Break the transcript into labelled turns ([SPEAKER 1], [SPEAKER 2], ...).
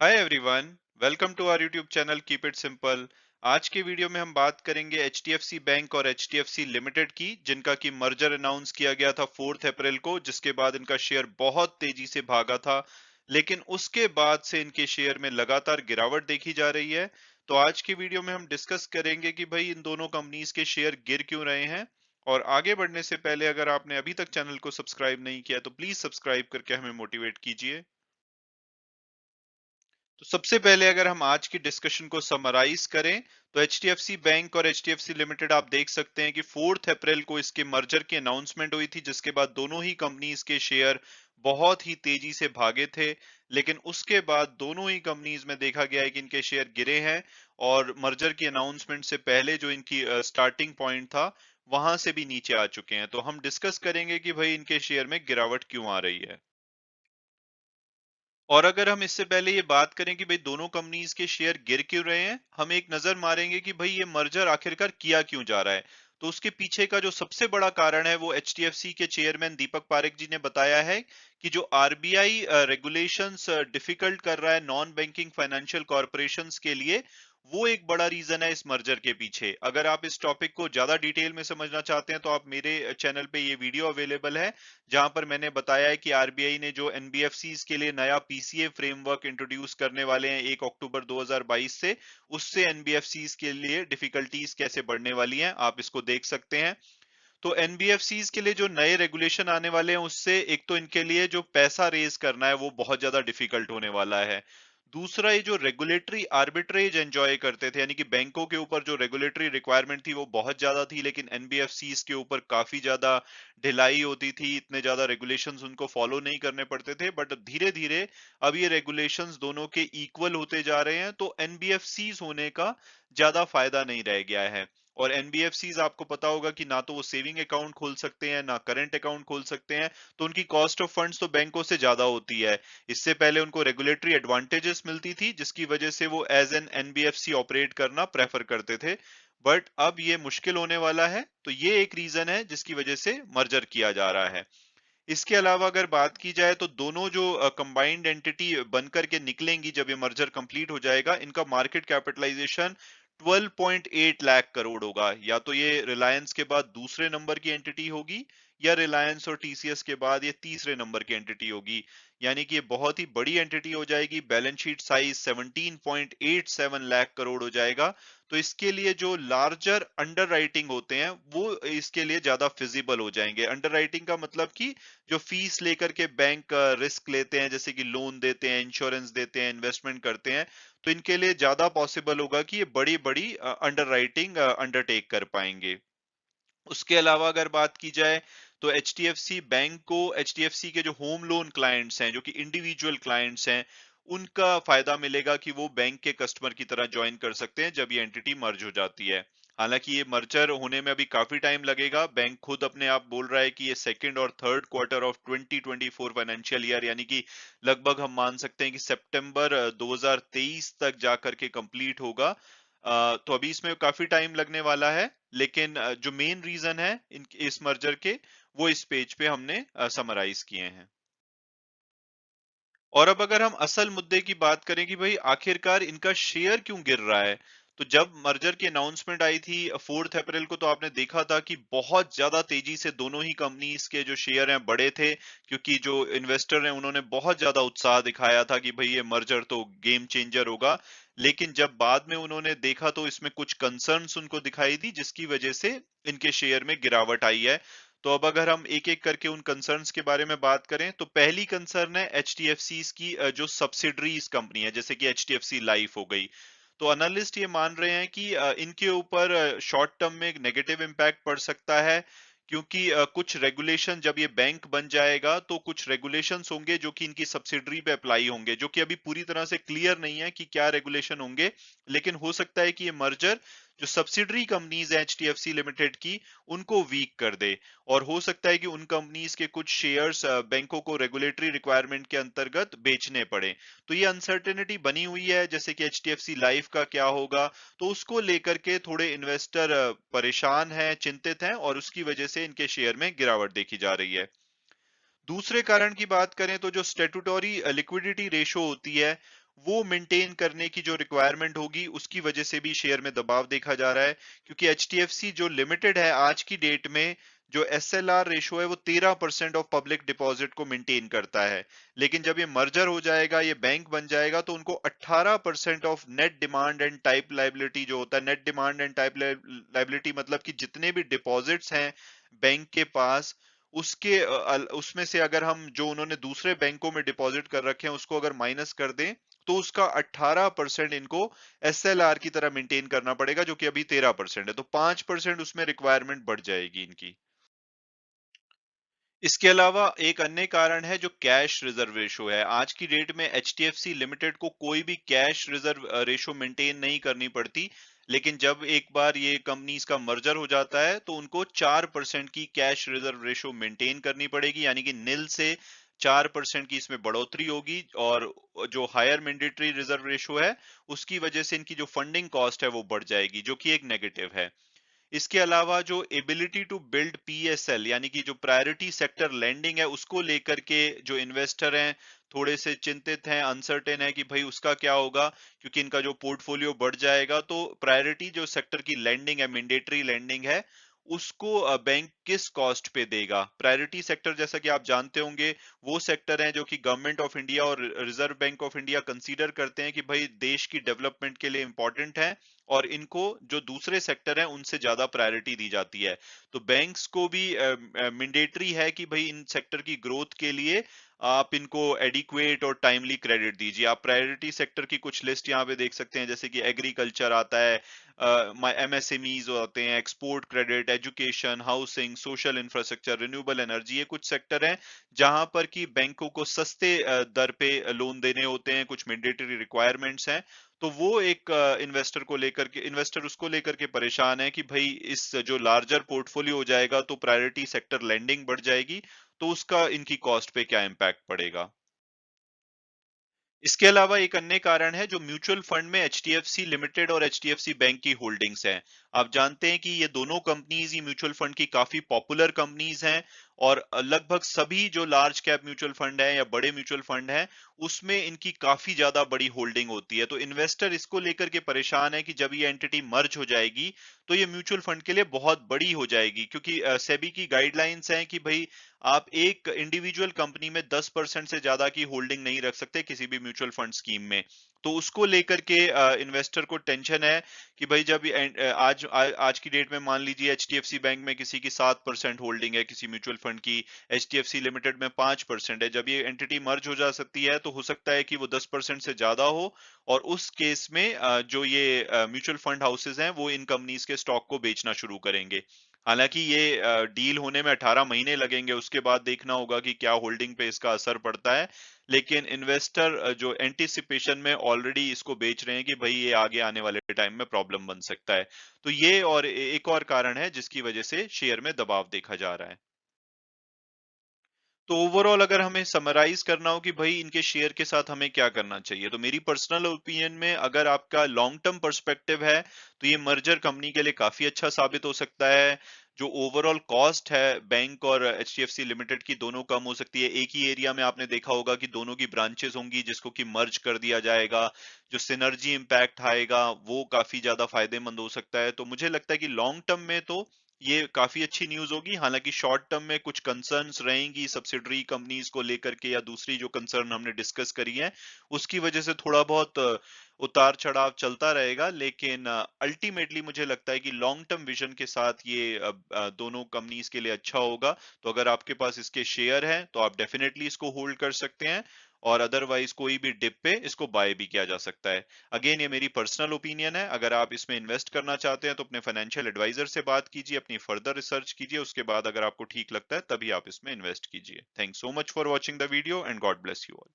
[SPEAKER 1] Hi everyone, welcome to our YouTube channel keep it simple. आज के video में हम बात करेंगे एचडीएफसी बैंक और एचडीएफसी लिमिटेड की, जिनका की मर्जर अनाउंस किया गया था 4 अप्रैल को, जिसके बाद इनका शेयर बहुत तेजी से भागा था। लेकिन उसके बाद से इनके शेयर में लगातार गिरावट देखी जा रही है। तो आज के वीडियो में हम डिस्कस करेंगे कि भाई इन दोनों कंपनीज के शेयर गिर क्यों रहे हैं। और आगे बढ़ने से पहले अगर आपने अभी तक चैनल को सब्सक्राइब नहीं किया तो प्लीज सब्सक्राइब करके हमें मोटिवेट कीजिए। तो सबसे पहले अगर हम आज की डिस्कशन को समराइज करें, तो एचडीएफसी बैंक और एचडीएफसी लिमिटेड आप देख सकते हैं कि 4 अप्रैल को इसके मर्जर की अनाउंसमेंट हुई थी, जिसके बाद दोनों ही कंपनीज के शेयर बहुत ही तेजी से भागे थे। लेकिन उसके बाद दोनों ही कंपनीज में देखा गया है कि इनके शेयर गिरे हैं। और मर्जर की अनाउंसमेंट से पहले जो इनकी स्टार्टिंग पॉइंट था, वहां से भी नीचे आ चुके हैं। तो हम डिस्कस करेंगे कि भाई इनके शेयर में गिरावट क्यों आ रही है। और अगर हम इससे पहले ये बात करें कि भाई दोनों कंपनीज के शेयर गिर क्यों रहे हैं, हम एक नजर मारेंगे कि भाई ये मर्जर आखिरकार किया क्यों जा रहा है। तो उसके पीछे का जो सबसे बड़ा कारण है वो एचडीएफसी के चेयरमैन दीपक पारेख जी ने बताया है कि जो आरबीआई रेगुलेशंस डिफिकल्ट कर रहा है नॉन बैंकिंग फाइनेंशियल कॉर्पोरेशंस के लिए, वो एक बड़ा रीजन है इस मर्जर के पीछे। अगर आप इस टॉपिक को ज्यादा डिटेल में समझना चाहते हैं तो आप मेरे चैनल पे ये वीडियो अवेलेबल है, जहां पर मैंने बताया है कि आरबीआई ने जो एनबीएफसीज के लिए नया पीसीए फ्रेमवर्क इंट्रोड्यूस करने वाले हैं 1 अक्टूबर 2022 से, उससे एनबीएफसीज के लिए डिफिकल्टीज कैसे बढ़ने वाली हैं, आप इसको देख सकते हैं। तो एनबीएफसीज के लिए जो नए रेगुलेशन आने वाले हैं, उससे एक तो इनके लिए जो पैसा रेज करना है वो बहुत ज्यादा डिफिकल्ट होने वाला है। दूसरा, ये जो रेगुलेटरी आर्बिट्रेज एंजॉय करते थे, यानी कि बैंकों के ऊपर जो रेगुलेटरी रिक्वायरमेंट थी वो बहुत ज्यादा थी, लेकिन एनबीएफसीज के ऊपर काफी ज्यादा ढिलाई होती थी, इतने ज्यादा रेगुलेशंस उनको फॉलो नहीं करने पड़ते थे। बट धीरे धीरे अब ये रेगुलेशंस दोनों के इक्वल होते जा रहे हैं, तो एनबीएफसीज होने का ज्यादा फायदा नहीं रह गया है। और एनबीएफसीज आपको पता होगा कि ना तो वो सेविंग अकाउंट खोल सकते हैं ना करंट अकाउंट खोल सकते हैं, तो उनकी कॉस्ट ऑफ फंड्स तो बैंकों से ज्यादा होती है। इससे पहले उनको रेगुलेटरी एडवांटेजेस मिलती थी, जिसकी वजह से वो एज एन एनबीएफसी ऑपरेट करना प्रेफर करते थे। बट अब ये मुश्किल होने वाला है, तो ये एक रीजन है जिसकी वजह से मर्जर किया जा रहा है। इसके अलावा अगर बात की जाए तो दोनों जो कंबाइंड एंटिटी बनकर के निकलेंगी, जब ये मर्जर कंप्लीट हो जाएगा, इनका मार्केट कैपिटलाइजेशन 12.8 लाख करोड़ होगा। या तो ये रिलायंस के बाद दूसरे नंबर की एंटिटी होगी, या रिलायंस और टीसीएस के बाद ये तीसरे नंबर की एंटिटी होगी। यानी कि ये बहुत ही बड़ी एंटिटी हो जाएगी। Balance sheet size 17.87 lakh crore हो जाएगा। तो इसके लिए जो लार्जर अंडर राइटिंग होते हैं वो इसके लिए ज्यादा फिजिबल हो जाएंगे। अंडर राइटिंग का मतलब कि जो फीस लेकर के बैंक रिस्क लेते हैं, जैसे कि लोन देते हैं, इंश्योरेंस देते हैं, इन्वेस्टमेंट करते हैं, तो इनके लिए ज्यादा पॉसिबल होगा कि ये बड़ी बड़ी अंडर राइटिंग अंडरटेक कर पाएंगे। उसके अलावा अगर बात की जाए तो एचडीएफसी बैंक को एचडीएफसी के जो होम लोन क्लाइंट्स हैं, जो कि इंडिविजुअल क्लाइंट्स हैं, उनका फायदा मिलेगा कि वो बैंक के कस्टमर की तरह ज्वाइन कर सकते हैं जब ये एंटिटी मर्ज हो जाती है। हालांकि ये मर्जर होने में अभी काफी टाइम लगेगा। बैंक खुद अपने आप बोल रहा है कि ये सेकंड और third quarter of 2024 financial year, यानी कि लगभग हम मान सकते हैं कि सितंबर 2023 तक जाकर के कंप्लीट होगा। तो अभी इसमें काफी टाइम लगने वाला है। लेकिन जो मेन रीजन है इस मर्जर के, वो इस पेज पे हमने समराइज किए हैं। और अब अगर हम असल मुद्दे की बात करें कि भाई आखिरकार इनका शेयर क्यों गिर रहा है, तो जब मर्जर की अनाउंसमेंट आई थी 4 अप्रैल को, तो आपने देखा था कि बहुत ज्यादा तेजी से दोनों ही कंपनीज के जो शेयर हैं बढ़े थे, क्योंकि जो इन्वेस्टर हैं उन्होंने बहुत ज्यादा उत्साह दिखाया था कि भाई ये मर्जर तो गेम चेंजर होगा। लेकिन जब बाद में उन्होंने देखा तो इसमें कुछ कंसर्न्स उनको दिखाई दी, जिसकी वजह से इनके शेयर में गिरावट आई है। तो अब अगर हम एक एक करके उन कंसर्न्स के बारे में बात करें, तो पहली कंसर्न है एचडीएफसी की जो सब्सिडरीज कंपनी है, जैसे कि एचडीएफसी लाइफ हो गई। तो एनालिस्ट ये मान रहे हैं कि इनके ऊपर शॉर्ट टर्म में एक नेगेटिव इम्पैक्ट पड़ सकता है, क्योंकि कुछ रेगुलेशन, जब ये बैंक बन जाएगा तो कुछ रेगुलेशंस होंगे जो कि इनकी सब्सिडरी पे अप्लाई होंगे, जो कि अभी पूरी तरह से क्लियर नहीं है कि क्या रेगुलेशन होंगे। लेकिन हो सकता है कि ये मर्जर जो सब्सिडरी कंपनीज है एचडीएफसी लिमिटेड की, उनको वीक कर दे। और हो सकता है कि उन कंपनीज के कुछ शेयर्स बैंकों को रेगुलेटरी रिक्वायरमेंट के अंतर्गत बेचने पड़े। तो ये अनसर्टेनिटी बनी हुई है, जैसे कि एचडीएफसी लाइफ का क्या होगा। तो उसको लेकर के थोड़े इन्वेस्टर परेशान हैं, चिंतित हैं, और उसकी वजह से इनके शेयर में गिरावट देखी जा रही है। दूसरे कारण की बात करें तो जो स्टेटूटोरी लिक्विडिटी रेशो होती है, वो मेंटेन करने की जो रिक्वायरमेंट होगी उसकी वजह से भी शेयर में दबाव देखा जा रहा है, क्योंकि एचडीएफसी जो लिमिटेड है आज की डेट में जो एसएलआर रेशो है वो 13% ऑफ पब्लिक डिपॉजिट को मेंटेन करता है। लेकिन जब ये मर्जर हो जाएगा, ये बैंक बन जाएगा, तो उनको 18% of net demand and type liability जो होता है, net demand and type liability मतलब कि जितने भी डिपॉजिट्स हैं बैंक के पास, उसमें से अगर हम जो उन्होंने दूसरे बैंकों में डिपॉजिट कर रखे हैं उसको अगर माइनस कर दें, तो उसका 18% इनको एसएलआर की तरह मेंटेन करना पड़ेगा, जो कि अभी 13% है। तो 5% उसमें रिक्वायरमेंट बढ़ जाएगी इनकी। इसके अलावा एक अन्य कारण है जो कैश रिजर्व रेशो है। आज की डेट में एचडीएफसी लिमिटेड को कोई भी कैश रिजर्व रेशो मेंटेन नहीं करनी पड़ती। लेकिन जब एक बार ये कंपनीज का मर्जर हो जाता है तो उनको 4% की कैश रिजर्व रेशो मेंटेन करनी पड़ेगी, यानी कि निल से 4% की इसमें बढ़ोतरी होगी। और जो हायर मैंडेटरी रिजर्व रेशो है उसकी वजह से इनकी जो फंडिंग कॉस्ट है वो बढ़ जाएगी, जो कि एक नेगेटिव है। इसके अलावा जो एबिलिटी टू बिल्ड पीएसएल यानी कि जो प्रायोरिटी सेक्टर लैंडिंग है उसको लेकर के जो इन्वेस्टर हैं थोड़े से चिंतित हैं, अनसर्टेन है कि भाई उसका क्या होगा, क्योंकि इनका जो पोर्टफोलियो बढ़ जाएगा तो प्रायोरिटी जो सेक्टर की लैंडिंग है, मैंडेटरी लैंडिंग है, उसको बैंक किस कॉस्ट पे देगा। प्रायोरिटी सेक्टर जैसा कि आप जानते होंगे वो सेक्टर हैं जो कि गवर्नमेंट ऑफ इंडिया और reserve bank of India consider करते हैं कि भाई देश की डेवलपमेंट के लिए इंपॉर्टेंट है, और इनको जो दूसरे सेक्टर हैं उनसे ज्यादा प्रायोरिटी दी जाती है। तो बैंक्स को भी मैंडेटरी है कि भाई इन सेक्टर की ग्रोथ के लिए आप इनको एडिक्वेट और टाइमली क्रेडिट दीजिए। आप प्रायोरिटी सेक्टर की कुछ लिस्ट यहाँ पे देख सकते हैं, जैसे कि एग्रीकल्चर आता है, एमएसएमईज होते हैं, export credit, education, housing, social infrastructure, renewable energy, ये कुछ सेक्टर हैं जहां पर कि बैंकों को सस्ते दर पे लोन देने होते हैं, कुछ मैंडेटरी रिक्वायरमेंट्स हैं। तो वो एक इन्वेस्टर उसको लेकर के परेशान है कि भाई इस जो लार्जर पोर्टफोलियो हो जाएगा तो प्रायोरिटी सेक्टर लेंडिंग बढ़ जाएगी, तो उसका इनकी कॉस्ट पे क्या इम्पैक्ट पड़ेगा। इसके अलावा एक अन्य कारण है जो म्यूचुअल फंड में एचडीएफसी लिमिटेड और एचडीएफसी बैंक की होल्डिंग्स हैं। आप जानते हैं कि ये दोनों कंपनीज ही म्यूचुअल फंड की काफी पॉपुलर कंपनीज हैं, और लगभग सभी जो लार्ज कैप म्यूचुअल फंड है या बड़े म्यूचुअल फंड हैं उसमें इनकी काफी ज्यादा बड़ी होल्डिंग होती है। तो इन्वेस्टर इसको लेकर के परेशान है कि जब ये एंटिटी मर्ज हो जाएगी तो ये म्यूचुअल फंड के लिए बहुत बड़ी हो जाएगी, क्योंकि सेबी की गाइडलाइंस हैं कि भाई आप एक इंडिविजुअल कंपनी में 10% से ज्यादा की होल्डिंग नहीं रख सकते किसी भी म्यूचुअल फंड स्कीम में। तो उसको लेकर के इन्वेस्टर को टेंशन है कि भाई जब आज की डेट में मान लीजिए एचडीएफसी बैंक में किसी की 7% होल्डिंग है, किसी म्यूचुअल फंड की एचडीएफसी लिमिटेड में 5% है, जब ये एंटिटी मर्ज हो जा सकती है तो हो सकता है कि वो 10% से ज्यादा हो। और उस केस में जो ये म्यूचुअल फंड हाउसेज हैं वो इन कंपनीज के स्टॉक को बेचना शुरू करेंगे। हालांकि ये डील होने में 18 महीने लगेंगे, उसके बाद देखना होगा कि क्या होल्डिंग पे इसका असर पड़ता है। लेकिन इन्वेस्टर जो एंटिसिपेशन में ऑलरेडी इसको बेच रहे हैं कि भाई ये आगे आने वाले टाइम में प्रॉब्लम बन सकता है। तो ये और एक और कारण है जिसकी वजह से शेयर में दबाव देखा जा रहा है। तो ओवरऑल अगर हमें समराइज करना हो कि भाई इनके शेयर के साथ हमें क्या करना चाहिए, तो मेरी पर्सनल ओपिनियन में अगर आपका लॉन्ग टर्म पर्सपेक्टिव है तो ये मर्जर कंपनी के लिए काफी अच्छा साबित हो सकता है। जो ओवरऑल कॉस्ट है बैंक और एचडीएफसी लिमिटेड की दोनों कम हो सकती है। एक ही एरिया में आपने देखा होगा कि दोनों की ब्रांचेस होंगी जिसको कि मर्ज कर दिया जाएगा। जो सिनर्जी इम्पैक्ट आएगा वो काफी ज्यादा फायदेमंद हो सकता है। तो मुझे लगता है कि लॉन्ग टर्म में तो ये काफी अच्छी न्यूज़ होगी। हालाँकि शॉर्ट टर्म में कुछ कंसर्न्स रहेंगी सब्सिडियरी कंपनीज़ को लेकर के, या दूसरी जो कंसर्न हमने डिस्कस करी है, उसकी वजह से थोड़ा बहुत उतार-चढ़ाव चलता रहेगा। लेकिन अल्टीमेटली मुझे लगता है कि लॉन्ग टर्म विज़न के साथ ये दोनों कंपनीज़ के लिए अच्छा होगा। तो अगर आपके पास इसके शेयर हैं, तो आप डेफिनिटली इसको होल्ड कर सकते हैं, और अदरवाइज़ कोई भी डिप पे इसको बाय भी किया जा सकता है। अगेन ये मेरी पर्सनल ओपिनियन है। अगर आप इसमें इन्वेस्ट करना चाहते हैं तो अपने फाइनेंशियल एडवाइजर से बात कीजिए, अपनी फर्दर रिसर्च कीजिए, उसके बाद अगर आपको ठीक लगता है तभी आप इसमें इन्वेस्ट कीजिए। Thanks so much for watching the video and God bless you all.